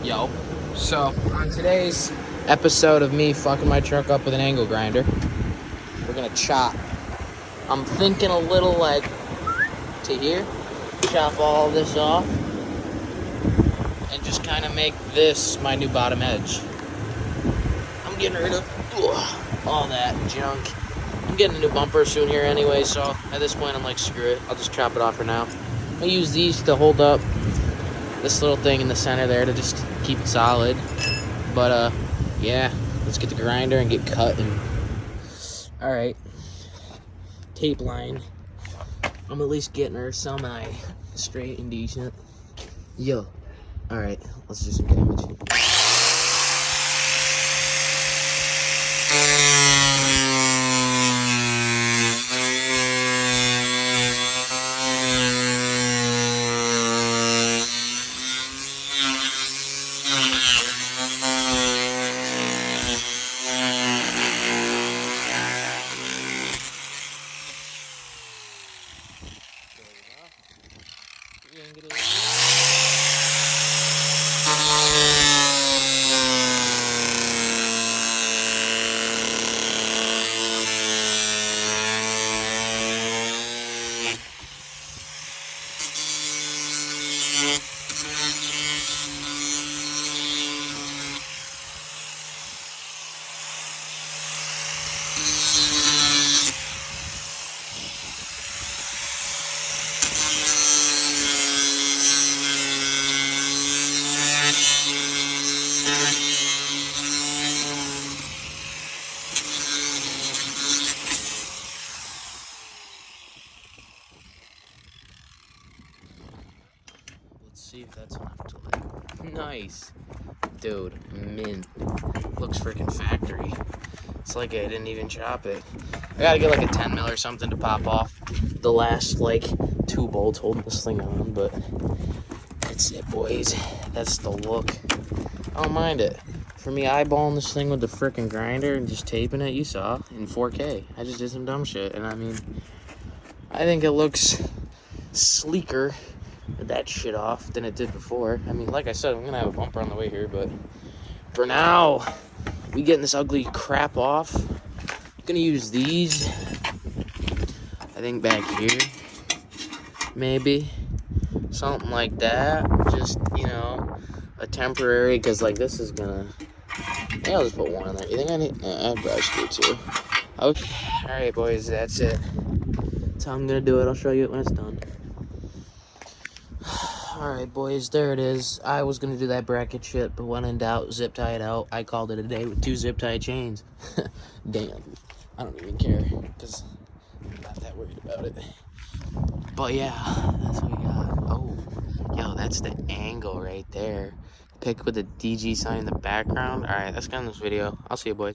Yo. So, on today's episode of me fucking my truck up with an angle grinder, we're gonna chop. I'm thinking a little like to here, chop all this off, and just kind of make this my new bottom edge. I'm getting rid of all that junk. I'm getting a new bumper soon here anyway, so at this point I'm like, screw it. I'll just chop it off for now. I use these to hold up this little thing in the center there to just keep it solid. But yeah, let's get the grinder and get cutting. All right, tape line. I'm at least getting her semi straight and decent. Yo, all right, let's do some damage. See if that's enough to light. Nice. Dude, mint. Looks freaking factory. It's like I didn't even chop it. I gotta get like a 10 mil or something to pop off the last like 2 bolts holding this thing on, but that's it, boys. That's the look. I don't mind it. For me eyeballing this thing with the freaking grinder and just taping it, you saw, in 4K. I just did some dumb shit, and I mean, I think it looks sleeker with that shit off than it did before. I mean, like I said, I'm gonna have a bumper on the way here, but for now, we getting this ugly crap off. I'm gonna use these, I think back here, maybe, something like that, just, you know, a temporary, because like this is gonna, maybe I'll just put one in there. You think I need, I probably should do 2. Okay, alright boys, that's it. That's how I'm gonna do it. I'll show you it when it's done. Alright boys, there it is. I was gonna do that bracket shit, but when in doubt, zip tie it out. I called it a day with 2 zip tie chains. Damn. I don't even care, because I'm not that worried about it. But yeah, that's what we got. Oh, yo, that's the angle right there. Pick with the DG sign in the background. Alright, that's kind of this video. I'll see you boys.